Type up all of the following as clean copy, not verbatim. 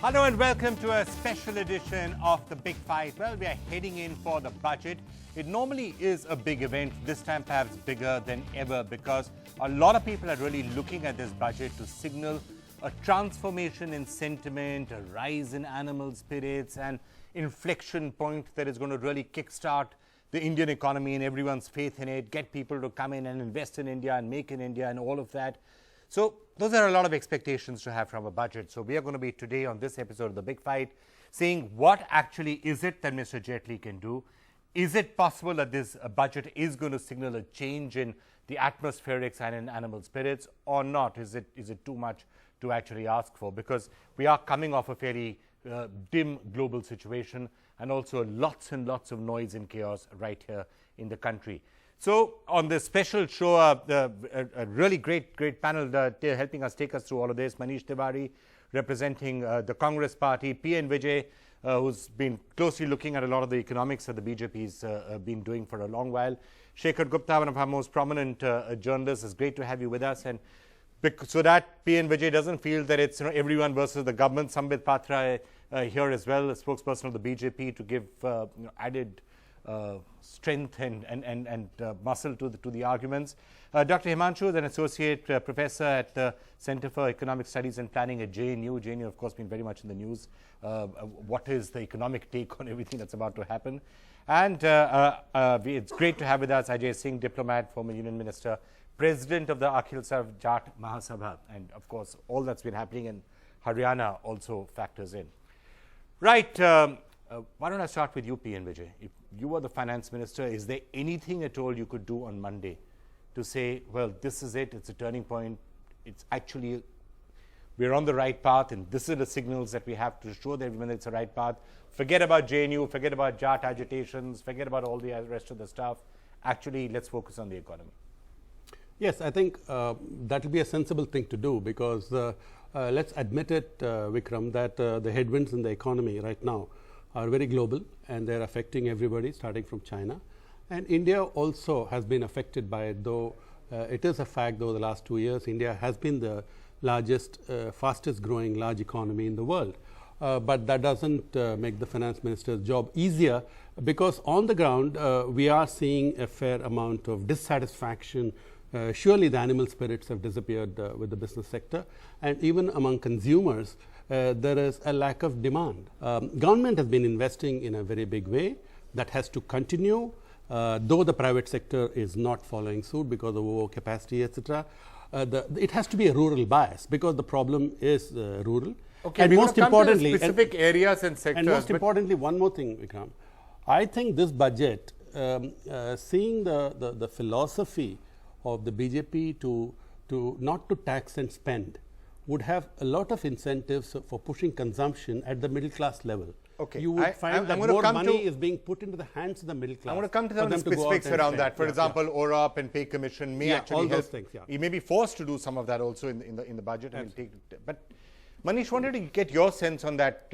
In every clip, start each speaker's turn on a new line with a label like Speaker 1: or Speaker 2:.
Speaker 1: Hello and welcome to a special edition of The Big Fight. Well, we are heading in for the budget. It normally is a big event, this time perhaps bigger than ever, because a lot of people are really looking at this budget to signal a transformation in sentiment, a rise in animal spirits, and inflection point that is going to really kickstart the Indian economy and everyone's faith in it, get people to come in and invest in India and make in India and all of that. So those are a lot of expectations to have from a budget. So we are going to be today on this episode of The Big Fight saying what actually is it that Mr. Jaitley can do? Is it possible that this budget is going to signal a change in the atmospherics and in animal spirits or not? Is it too much to actually ask for? Because we are coming off a fairly dim global situation and also lots and lots of noise and chaos right here in the country. So on this special show, a really great panel helping us take us through all of this. Manish Tiwari representing the Congress party, P.N. Vijay, who's been closely looking at a lot of the economics that the BJP's been doing for a long while. Shekhar Gupta, one of our most prominent journalists. It's great to have you with us. And so that P.N. Vijay doesn't feel that it's everyone versus the government. Sambit Patra here as well, a spokesperson of the BJP, to give added strength and muscle to the arguments. Dr. Himanshu is an associate professor at the Center for Economic Studies and Planning at JNU. JNU, of course, been very much in the news. What is the economic take on everything that's about to happen? And it's great to have with us Ajay Singh, diplomat, former Union Minister, President of the Akhil Jat Mahasabha. And, of course, all that's been happening in Haryana also factors in. Right. Why don't I start with you, P.N. Vijay? If you were the finance minister, is there anything at all you could do on Monday to say, well, this is it, it's a turning point, it's actually, we're on the right path, and this are the signals that we have to show everyone that it's the right path. Forget about JNU, forget about Jat agitations, forget about all the rest of the stuff. Actually, let's focus on the economy.
Speaker 2: Yes, I think that will be a sensible thing to do, because let's admit it, Vikram, that the headwinds in the economy right now are very global, and they're affecting everybody, starting from China. And India also has been affected by it, though it is a fact, though the last 2 years, India has been the largest, fastest growing large economy in the world. But that doesn't make the finance minister's job easier, because on the ground, we are seeing a fair amount of dissatisfaction. Surely the animal spirits have disappeared with the business sector, and even among consumers, there is a lack of demand. Government has been investing in a very big way. That has to continue, though the private sector is not following suit because of overcapacity, etc. It has to be a rural bias, because the problem is rural.
Speaker 1: Okay,
Speaker 2: and most importantly,
Speaker 1: specific areas and sectors.
Speaker 2: And most importantly, one more thing, Vikram. I think this budget, seeing the philosophy of the BJP to not to tax and spend, would have a lot of incentives for pushing consumption at the middle class level.
Speaker 1: Okay.
Speaker 2: You would find that more money is being put into the hands of the middle class.
Speaker 1: I want to come to some specifics around that. For example, ORAP and pay commission may actually
Speaker 2: all
Speaker 1: help.
Speaker 2: those things,
Speaker 1: You may be forced to do some of that also in the budget. And we'll but Manish, wanted to get your sense on that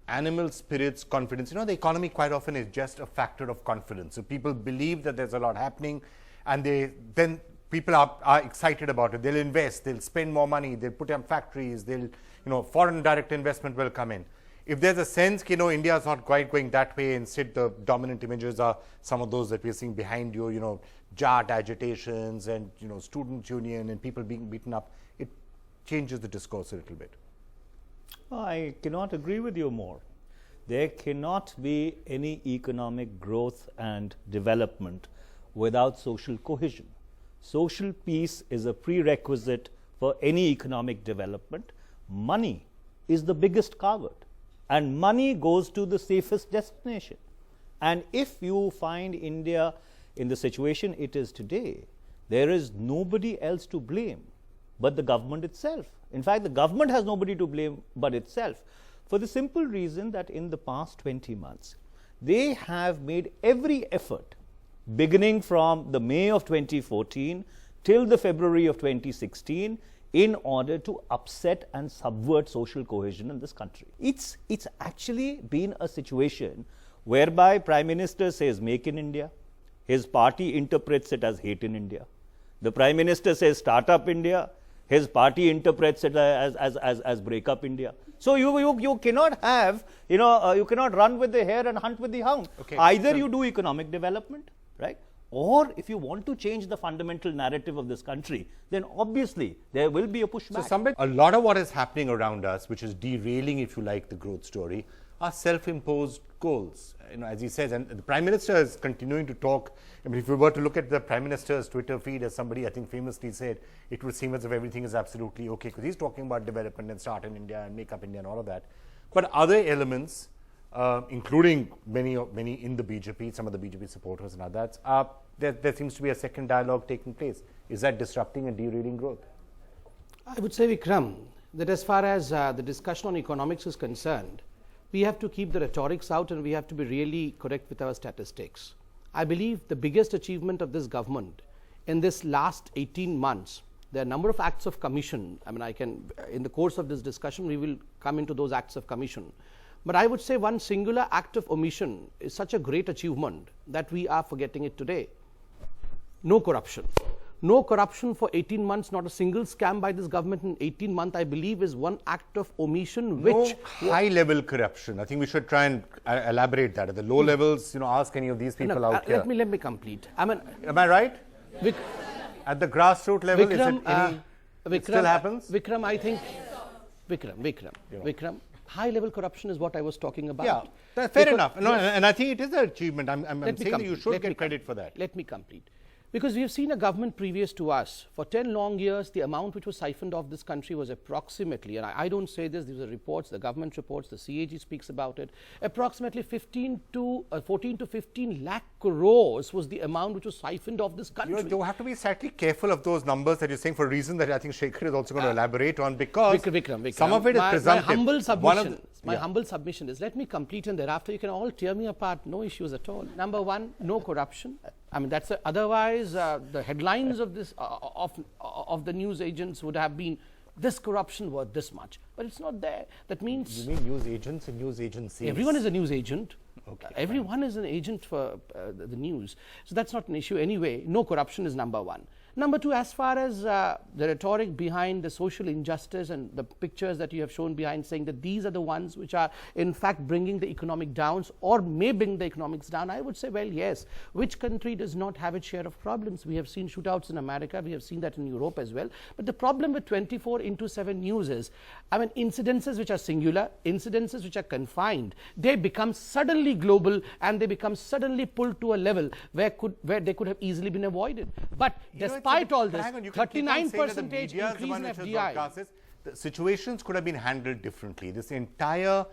Speaker 1: animal spirits confidence. The economy quite often is just a factor of confidence. So people believe that there's a lot happening, and then people are excited about it. They'll invest, they'll spend more money, they'll put up factories, foreign direct investment will come in. If there's a sense, India is not quite going that way, instead the dominant images are some of those that we're seeing behind you, Jat agitations and, student union and people being beaten up, it changes the discourse a little bit.
Speaker 3: I cannot agree with you more. There cannot be any economic growth and development without social cohesion. Social peace is a prerequisite for any economic development. Money is the biggest coward, and money goes to the safest destination. And if you find India in the situation it is today, there is nobody else to blame but the government itself. In fact, the government has nobody to blame but itself, for the simple reason that in the past 20 months, they have made every effort, beginning from the May of 2014 till the February of 2016, in order to upset and subvert social cohesion in this country. It's actually been a situation whereby Prime Minister says make in India, his party interprets it as hate in India. The Prime Minister says start up India, His party interprets it as break up India. So you cannot have, you cannot run with the hare and hunt with the hound.
Speaker 1: Okay,
Speaker 3: Either you do economic development, right? Or if you want to change the fundamental narrative of this country, then obviously there will be a pushback.
Speaker 1: So a lot of what is happening around us, which is derailing, if you like, the growth story, are self-imposed goals. As he says, and the Prime Minister is continuing to talk. I mean, if we were to look at the Prime Minister's Twitter feed, as somebody I think famously said, it would seem as if everything is absolutely okay, because he's talking about development and start in India and make up India and all of that. But other elements, including many in the BJP, some of the BJP supporters and others, there seems to be a second dialogue taking place. Is that disrupting and derailing growth?
Speaker 4: I would say, Vikram, that as far as the discussion on economics is concerned, we have to keep the rhetorics out and we have to be really correct with our statistics. I believe the biggest achievement of this government in this last 18 months, there are a number of acts of commission. I mean, in the course of this discussion, we will come into those acts of commission. But I would say one singular act of omission is such a great achievement that we are forgetting it today. No corruption. No corruption for 18 months, not a single scam by this government in 18 months, I believe, is one act of omission which...
Speaker 1: No high-level corruption. I think we should try and elaborate that. At the low levels, ask any of these people out here.
Speaker 4: Let me complete. I mean...
Speaker 1: Am I right? At the grassroots level,
Speaker 4: Vikram,
Speaker 1: it still happens?
Speaker 4: Vikram, I think... Vikram, high-level corruption is what I was talking about.
Speaker 1: Yeah, fair enough. No, and I think it is an achievement. I'm saying that you should get credit for that.
Speaker 4: Let me complete. Because we have seen a government previous to us, for 10 long years, the amount which was siphoned off this country was approximately, and I don't say this, these are reports, the government reports, the CAG speaks about it, approximately 14 to 15 lakh crores was the amount which was siphoned off this country.
Speaker 1: You have to be slightly careful of those numbers that you're saying for a reason that I think Shekhar is also going to elaborate on, because
Speaker 4: Vikram,
Speaker 1: some of it is presumptive.
Speaker 4: My humble submission is, let me complete and thereafter you can all tear me apart, no issues at all. Number one, no corruption. I mean, that's otherwise the headlines of this of the news agents would have been this corruption worth this much, but it's not there. That means
Speaker 1: you mean news agents and news agencies?
Speaker 4: Everyone is a news agent.
Speaker 1: Okay,
Speaker 4: everyone is an agent for the news, so that's not an issue anyway. No corruption is number one. Number two, as far as the rhetoric behind the social injustice and the pictures that you have shown behind saying that these are the ones which are in fact bringing the economic downs or may bring the economics down, I would say, well, yes. Which country does not have its share of problems? We have seen shootouts in America, we have seen that in Europe as well. But the problem with 24/7 news is, I mean, incidences which are singular, incidences which are confined, they become suddenly global and they become suddenly pulled to a level where they could have easily been avoided. But despite all this, 39% increase in FDI.
Speaker 1: The situations could have been handled differently. This entire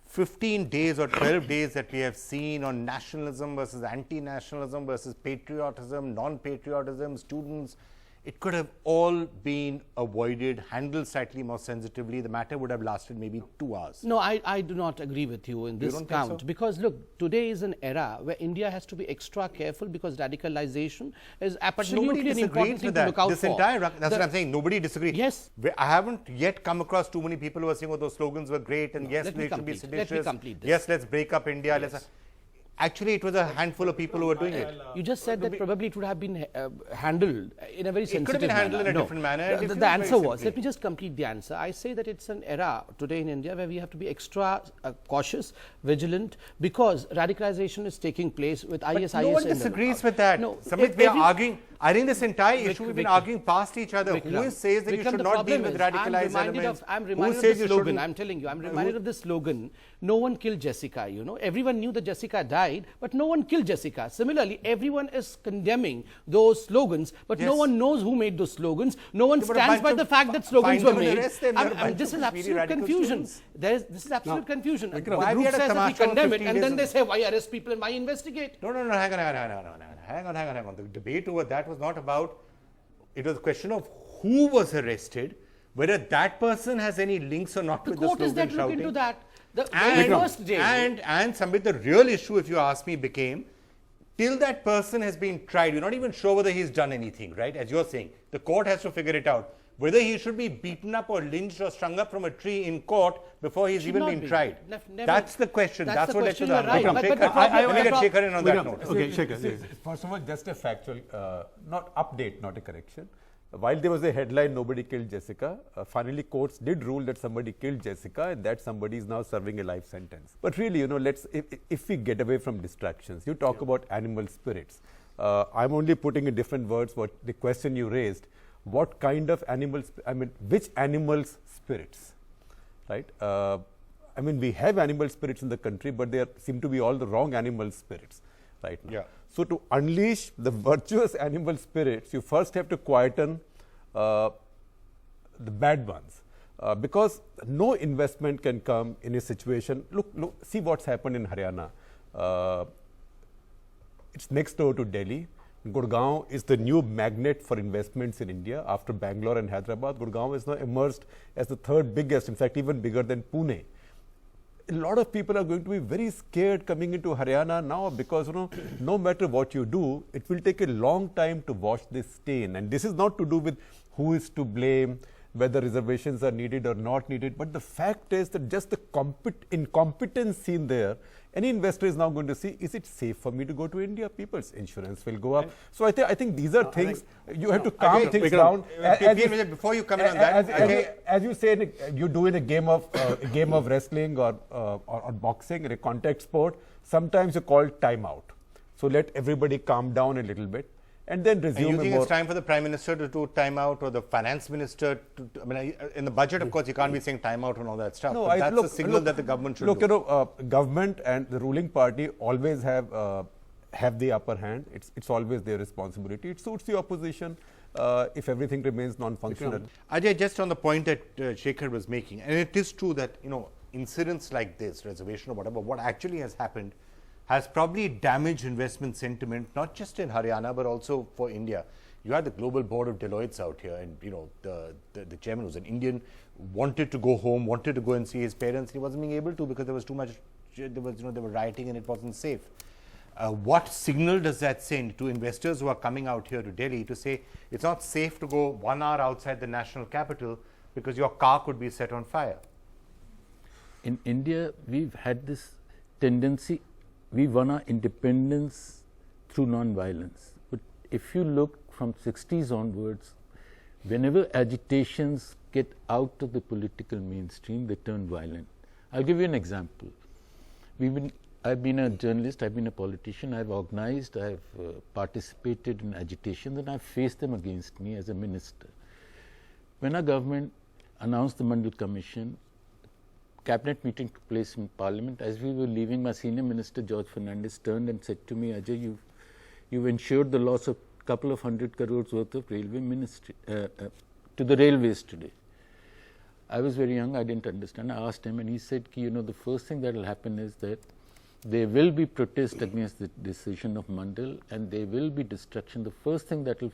Speaker 1: 15 days or 12 days that we have seen on nationalism versus anti-nationalism versus patriotism, non-patriotism, students, it could have all been avoided, handled slightly more sensitively. The matter would have lasted maybe 2 hours.
Speaker 4: No, I do not agree with you in this count. So? Because look, today is an era where India has to be extra careful because radicalization is absolutely an important thing to look out for.
Speaker 1: That's what I'm saying. Nobody disagrees.
Speaker 4: Yes.
Speaker 1: I haven't yet come across too many people who are saying, oh, those slogans were great and yes, they should be seditious.
Speaker 4: Let me complete this.
Speaker 1: Yes, let's break up India.
Speaker 4: Yes.
Speaker 1: Actually, it was a handful of people who were doing it.
Speaker 4: You just said that probably it would have been handled in a very sensitive manner.
Speaker 1: It could have been handled in a different manner.
Speaker 4: The answer was, let me just complete the answer. I say that it's an era today in India where we have to be extra cautious, vigilant, because radicalization is taking place with ISIS.
Speaker 1: No one disagrees with that. No, we are arguing. I think this entire issue we've been arguing past each other. Who says that you should not deal with radicalized elements?
Speaker 4: I'm reminded of the slogan. I'm telling you, I'm reminded of the slogan. No one killed Jessica. Everyone knew that Jessica died, but no one killed Jessica. Similarly, everyone is condemning those slogans, but no one knows who made those slogans. No one stands by the fact that slogans were made. This is absolute confusion. This is absolute confusion. The group says that we condemn it, and then they say, why arrest people and why investigate?
Speaker 1: No, hang on. The debate over that was not about, it was a question of who was arrested, whether that person has any links or not with the slogan shouting.
Speaker 4: The court is that look into that. The first day.
Speaker 1: And Sambit, the real issue, if you ask me, became, till that person has been tried, we're not even sure whether he's done anything, right? As you're saying, the court has to figure it out. Whether he should be beaten up or lynched or strung up from a tree in court before he's even been tried. That's the question. That's what led to the
Speaker 4: argument.
Speaker 1: Let me get Shekhar in on that note.
Speaker 5: Okay, Shekhar. First of all, just a factual, not update, not a correction. while there was a headline, nobody killed Jessica, finally courts did rule that somebody killed Jessica and that somebody is now serving a life sentence. But really, you know, if we get away from distractions, you talk about animal spirits. I'm only putting in different words what the question you raised. What kind of animals, I mean, which animals' spirits, right? I mean, we have animal spirits in the country, but they seem to be all the wrong animal spirits right now.
Speaker 1: Yeah.
Speaker 5: So, to unleash the virtuous animal spirits, you first have to quieten the bad ones. Because no investment can come in a situation. Look, see what's happened in Haryana. It's next door to Delhi. Gurgaon is the new magnet for investments in India. After Bangalore and Hyderabad, Gurgaon has now emerged as the third biggest, in fact, even bigger than Pune. A lot of people are going to be very scared coming into Haryana now because, you know, no matter what you do, it will take a long time to wash this stain. And this is not to do with who is to blame, whether reservations are needed or not needed. But the fact is that just the incompetence seen there, any investor is now going to see, is it safe for me to go to India? People's insurance will go up. So I think these are things, you have to calm things down.
Speaker 1: Before you come in on that,
Speaker 5: as you say, you do in a game of wrestling or boxing, in a contact sport, sometimes you call time out. So let everybody calm down a little bit. And then resume.
Speaker 1: And you think it's time for the Prime Minister to do time out or the Finance Minister to I mean, in the budget, of course, you can't be saying time out and all that stuff. No, but that's a signal that the government should do.
Speaker 5: You know, government and the ruling party always have the upper hand. It's always their responsibility. It suits the opposition if everything remains non-functional.
Speaker 1: Ajay, just on the point that Shekhar was making, and it is true that, you know, incidents like this, reservation or whatever, what actually has happened has probably damaged investment sentiment, not just in Haryana, but also for India. You had the global board of Deloitte's out here, and, you know, the chairman was an Indian, wanted to go home, wanted to go and see his parents. He wasn't being able to because there was too much, they were rioting and it wasn't safe. What signal does that send to investors who are coming out here to Delhi to say it's not safe to go 1 hour outside the national capital because your car could be set on fire?
Speaker 6: In India, we've had this tendency. We won our independence through non-violence. But if you look from 60s onwards, whenever agitations get out of the political mainstream, they turn violent. I'll give you an example. I've been a journalist, I've been a politician, I've organized, I've participated in agitations, and I've faced them against me as a minister. When our government announced the Mandal Commission, cabinet meeting took place in Parliament. As we were leaving, my senior minister, George Fernandes, turned and said to me, Ajay, you've ensured the loss of a couple of 100 crores worth of railway ministry to the railways today. I was very young, I didn't understand. I asked him and he said, you know, the first thing that will happen is that there will be protest against the decision of Mandal and there will be destruction. The first thing that will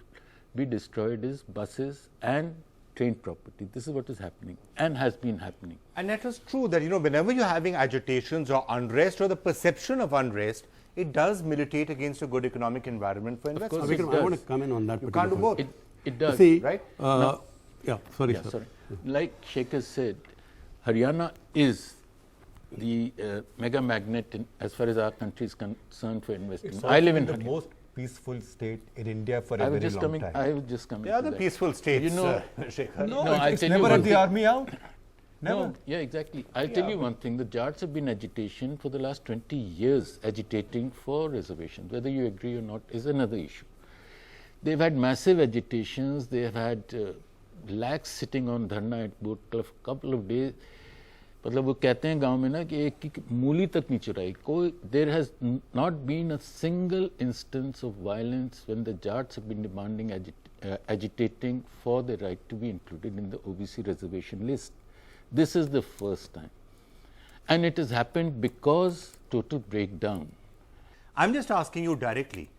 Speaker 6: be destroyed is buses and train property. This is what is happening and has been happening.
Speaker 1: And that is true that, you know, whenever you're having agitations or unrest or the perception of unrest, it does militate against a good economic environment for investors.
Speaker 2: Of course, I want to come in on that.
Speaker 1: You can't do both.
Speaker 6: It does.
Speaker 2: See,
Speaker 1: right?
Speaker 2: Sorry.
Speaker 6: Like Shekhar said, Haryana is the mega magnet as far as our country is concerned for investment.
Speaker 5: I live in the most peaceful state in India for a very long time.
Speaker 6: I was just coming.
Speaker 1: There are the peaceful states,
Speaker 6: you know,
Speaker 1: Shekhar.
Speaker 5: No, it's never had the army out. Never.
Speaker 6: No, yeah, exactly. I'll tell you one thing. The Jats have been agitation for the last 20 years, agitating for reservations. Whether you agree or not is another issue. They've had massive agitations. They have had lakhs sitting on dharna at boat club couple of days. मतलब वो कहते हैं गांव में ना कि एक की मूली तक नहीं चुराई कोई there has not been a single instance of violence when the Jats have been demanding agitating for the right to be included in the OBC reservation list. This is the first time and it has happened because total breakdown.
Speaker 1: I'm just asking you directly,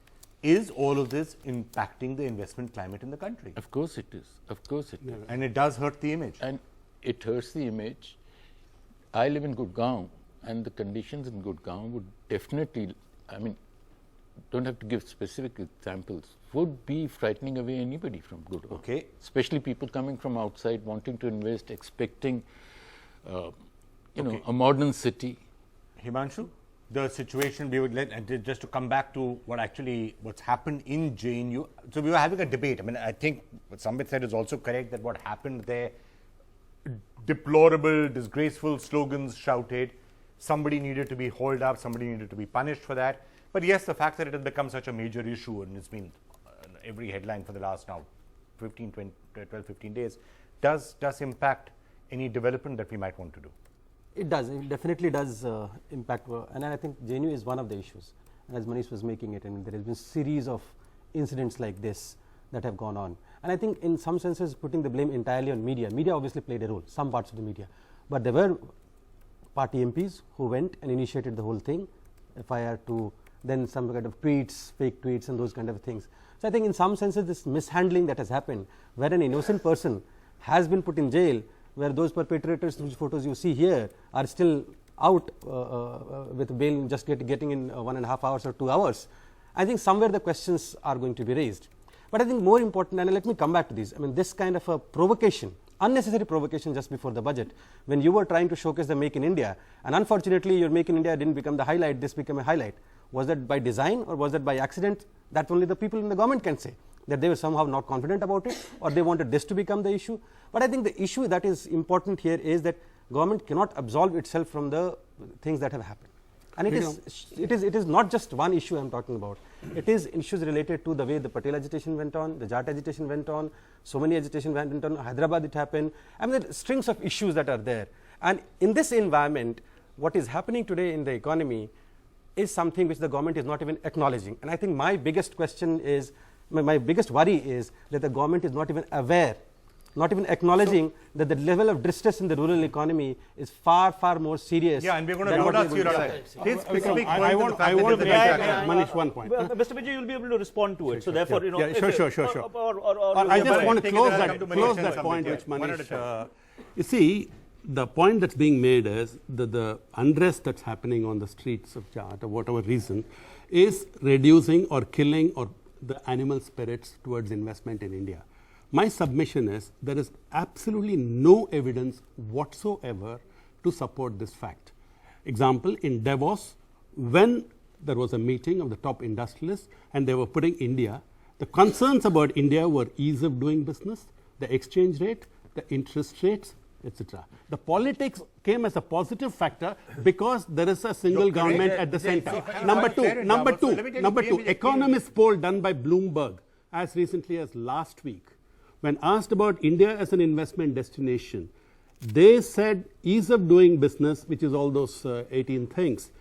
Speaker 1: is all of this impacting the investment climate in the country?
Speaker 6: Of course it is. Of course it is.
Speaker 1: And it does hurt the image.
Speaker 6: And it hurts the image. I live in Gurgaon and the conditions in Gurgaon would definitely, I mean, don't have to give specific examples, would be frightening away anybody from Gurgaon.
Speaker 1: Okay.
Speaker 6: Especially people coming from outside, wanting to invest, expecting, you know, a modern city.
Speaker 1: Himanshu? the situation, we would and just to come back to what's happened in JNU. So we were having a debate. I mean, I think what Sambit said is also correct, that what happened there, deplorable, disgraceful slogans shouted. Somebody needed to be hauled up, somebody needed to be punished for that. But yes, the fact that it has become such a major issue and it's been every headline for the last now 12, 15 days, does impact any development that we might want to do.
Speaker 7: It does. It definitely does impact. And I think JNU is one of the issues. And as Manish was making it, and there has been a series of incidents like this that have gone on. And I think in some senses putting the blame entirely on media. Media obviously played a role, some parts of the media. But there were party MPs who went and initiated the whole thing, FIR to then some kind of tweets, fake tweets and those kind of things. So I think in some senses this mishandling that has happened, where an innocent person has been put in jail, where those perpetrators whose photos you see here are still out with bail just getting in 1.5 hours or 2 hours. I think somewhere the questions are going to be raised. But I think more important, and let me come back to this, I mean this kind of a provocation, unnecessary provocation just before the budget, when you were trying to showcase the Make in India, and unfortunately your Make in India didn't become the highlight, this became a highlight. Was that by design or was that by accident? That only the people in the government can say, that they were somehow not confident about it or they wanted this to become the issue. But I think the issue that is important here is that government cannot absolve itself from the things that have happened. And it is not just one issue I am talking about. It is issues related to the way the Patel agitation went on, the Jat agitation went on, so many agitation went on, Hyderabad it happened. I mean there are strings of issues that are there. And in this environment, what is happening today in the economy is something which the government is not even acknowledging. And I think my biggest question is, my biggest worry is that the government is not even aware, not even acknowledging that the level of distress in the rural economy is far, far more serious.
Speaker 1: Yeah, and we're going to go down his specific
Speaker 2: I want to Manish one point.
Speaker 3: Mr. Vijay, you'll be able to respond to it. So therefore, you know,
Speaker 2: sure.
Speaker 3: Or
Speaker 2: I just want to close that point which Manish. You see, the point that's being made is that the unrest that's happening on the streets of Jat, or whatever reason, is reducing or killing or the animal spirits towards investment in India. My submission is there is absolutely no evidence whatsoever to support this fact. Example, in Davos, when there was a meeting of the top industrialists and they were putting India, the concerns about India were ease of doing business, the exchange rate, the interest rates, etc. The politics came as a positive factor because there is a single government at the center. Number two, economist poll done by Bloomberg as recently as last week, when asked about India as an investment destination, they said ease of doing business, which is all those 18 things,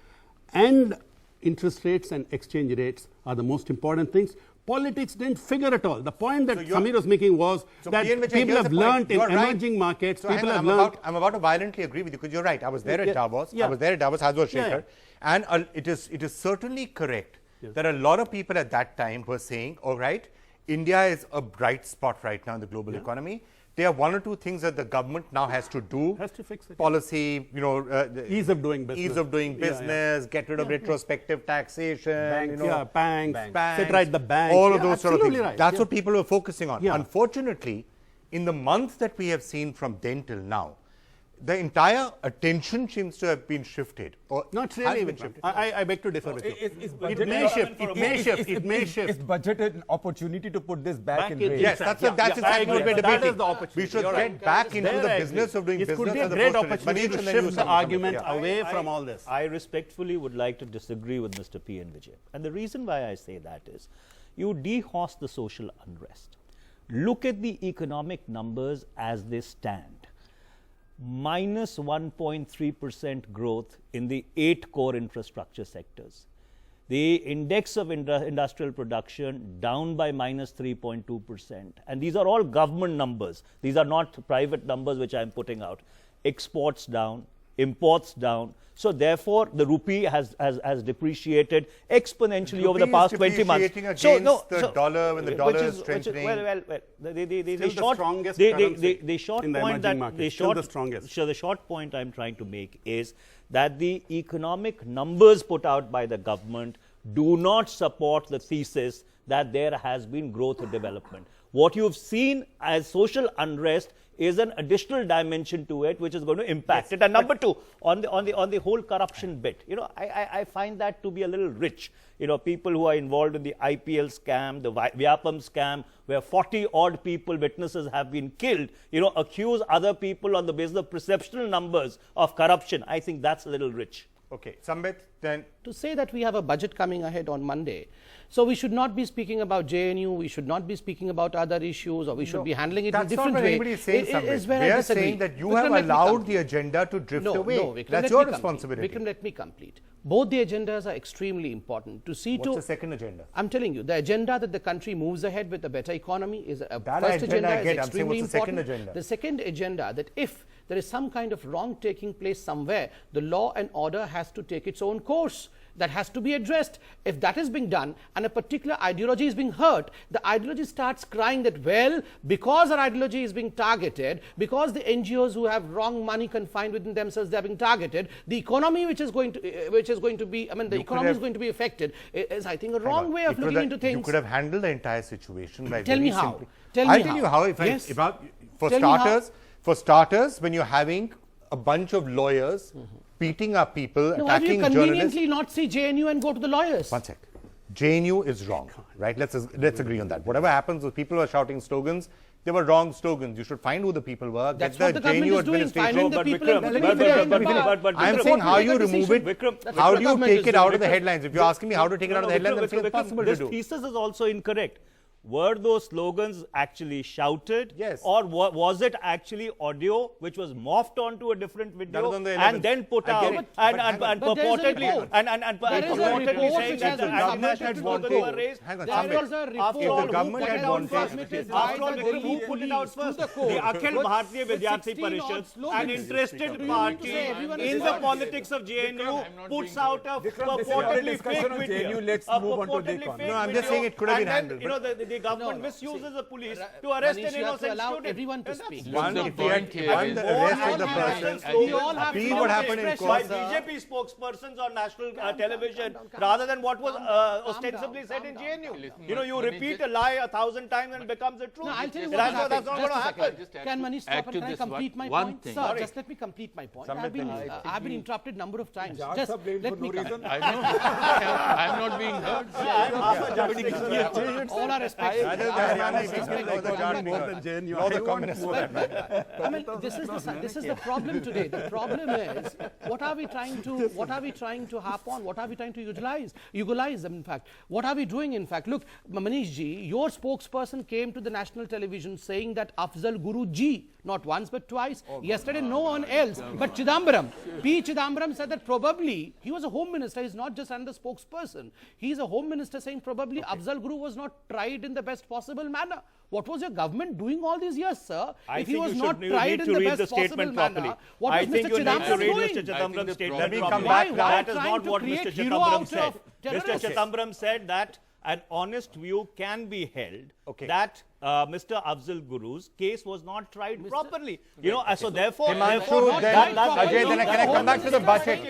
Speaker 2: and interest rates and exchange rates are the most important things. Politics didn't figure at all. The point that Samir was making was that people have learned in emerging markets.
Speaker 1: So people have learned. I'm about to violently agree with you because you're right. I was there at Davos. I was there at Davos, as was Shekhar. And it is certainly correct that a lot of people at that time were saying, all right, India is a bright spot right now in the global economy. There are one or two things that the government now has to do.
Speaker 2: Has to fix it.
Speaker 1: Policy, you know,
Speaker 2: ease of doing business.
Speaker 1: Ease of doing business, get rid of retrospective taxation,
Speaker 2: banks,
Speaker 1: banks,
Speaker 2: set right the banks.
Speaker 1: All of those sort of things.
Speaker 2: Right.
Speaker 1: That's what people were focusing on. Unfortunately, in the months that we have seen from then till now, the entire attention seems to have been shifted. Or
Speaker 2: not really even shifted. I beg to differ with you. It may shift.
Speaker 5: Is budget an opportunity to put this back in race?
Speaker 1: Yes, that's exactly what we're debating.
Speaker 2: That is the opportunity.
Speaker 1: We should get back into the business of doing business.
Speaker 2: It could be a great opportunity to shift the argument away from all this.
Speaker 3: I respectfully would like to disagree with Mr. P. N. Vijay. And the reason why I say that is, you dehouse the social unrest. Look at the economic numbers as they stand. Minus 1.3% growth in the 8 core infrastructure sectors. The index of industrial production down by minus 3.2%. And these are all government numbers. These are not private numbers which I am putting out. Exports down, imports down. So therefore, the rupee has depreciated exponentially over the past 20 months.
Speaker 1: Against the dollar when the dollar is strengthening.
Speaker 3: The short point I'm trying to make is that the economic numbers put out by the government do not support the thesis that there has been growth or development. What you've seen as social unrest is an additional dimension to it, which is going to impact it. And number two, on the whole corruption bit, I find that to be a little rich. People who are involved in the IPL scam, the Vyapam scam, where 40-odd people, witnesses, have been killed, accuse other people on the basis of perceptual numbers of corruption. I think that's a little rich.
Speaker 1: Okay, Sambit, then.
Speaker 4: To say that we have a budget coming ahead on Monday, so we should not be speaking about JNU, we should not be speaking about other issues, or we should be handling it in a different way.
Speaker 1: That's not what anybody is saying, Sambit.
Speaker 4: We
Speaker 1: are saying that you have allowed the agenda to drift away.
Speaker 4: No, Vikram,
Speaker 1: that's your responsibility.
Speaker 4: Vikram, let me complete. Both the agendas are extremely important.
Speaker 1: What's the second agenda?
Speaker 4: I'm telling you, the agenda that the country moves ahead with a better economy is a first agenda is extremely important. The second agenda, that if there is some kind of wrong taking place somewhere, the law and order has to take its own course. That has to be addressed. If that is being done and a particular ideology is being hurt, the ideology starts crying that, well, because our ideology is being targeted, because the NGOs who have wrong money confined within themselves, they are being targeted, the economy which is going to be, the economy is going to be affected, is, I think, a wrong way of looking into things.
Speaker 1: You could have handled the entire situation by
Speaker 4: Tell me how.
Speaker 1: simply. I'll tell you how. For starters, when you're having a bunch of lawyers beating up people, attacking
Speaker 4: why do you
Speaker 1: journalists.
Speaker 4: conveniently not see JNU and go to the lawyers?
Speaker 1: One sec. JNU is wrong, right? Let's agree on that. Whatever happens, those people who are shouting slogans, they were wrong slogans. You should find who the people were.
Speaker 4: That's what the government is doing, finding the people.
Speaker 1: I'm saying how you remove it, how do you take it out of the headlines? If you're asking me how to take it out of the headlines, I'm saying it's possible to do.
Speaker 3: This thesis is also incorrect. Were those slogans actually shouted?
Speaker 1: Yes.
Speaker 3: Or was it actually audio which was morphed onto a different video and then put out and purportedly saying that the anti-national slogans were raised?
Speaker 1: Hang on,
Speaker 3: After all, who put it out first? The Akhil Bharatiya Vidyarthi Parishad, an interested party in the politics of JNU, puts out a purportedly fake video.
Speaker 5: Let's move on to
Speaker 1: No, I'm just saying it could have been handled.
Speaker 3: The government misuses the police to arrest an innocent student.
Speaker 4: Everyone to speak.
Speaker 1: One, if the arrest of the person, B, what happened in
Speaker 3: by
Speaker 1: court.
Speaker 3: BJP spokespersons on national television rather than what was ostensibly said in JNU. You repeat a lie 1,000 times and it becomes the truth.
Speaker 4: No, I'll tell you
Speaker 3: that's
Speaker 4: what
Speaker 3: not going to happen.
Speaker 4: Can Manish stop and can I complete my point? Sir, just let me complete my point. I've been interrupted a number of times. Just let me complete.
Speaker 6: I'm not being heard.
Speaker 4: All our respect.
Speaker 1: I mean,
Speaker 4: this is the problem today. The problem is, what are we trying to harp on? What are we trying to utilize? In fact, what are we doing? In fact, look, Manish ji, your spokesperson came to the national television saying that Afzal Guru ji, not once but twice. Yesterday, no one else but Chidambaram. P. Chidambaram said that probably he was a home minister. He's not just another spokesperson. He's a home minister saying probably Afzal Guru was not tried in the best possible manner. What was your government doing all these years, sir?
Speaker 3: If
Speaker 4: he was not
Speaker 3: you
Speaker 4: tried
Speaker 3: need
Speaker 4: in
Speaker 3: to
Speaker 4: the
Speaker 3: read
Speaker 4: best
Speaker 3: the statement
Speaker 4: possible
Speaker 3: properly.
Speaker 4: manner, what was Mr. Chidambaram doing?
Speaker 3: Mr. Chidambaram's statement.
Speaker 1: Let me come back.
Speaker 3: That is not what Mr. Chidambaram said. Mr. Chidambaram said that an honest view can be held that Mr. Afzal Guru's case was not tried properly. So therefore,
Speaker 1: Himanshu, then can I come back to the budget?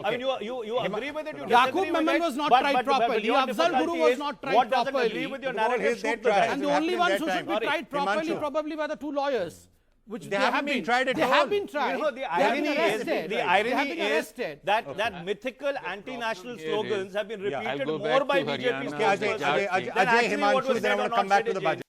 Speaker 3: I mean, you agree with it.
Speaker 4: Yaqub Memon was not tried properly. Afzal Guru was not tried
Speaker 3: what doesn't
Speaker 4: properly.
Speaker 3: agree with your narrative? Shoot to that.
Speaker 4: And the only ones who should be tried properly probably were the two lawyers. Which
Speaker 1: they haven't been tried at all.
Speaker 4: They have been tried.
Speaker 3: The irony is that mythical anti-national slogans have been repeated more by BJP spokespersons than actually what was said or not said in JNU.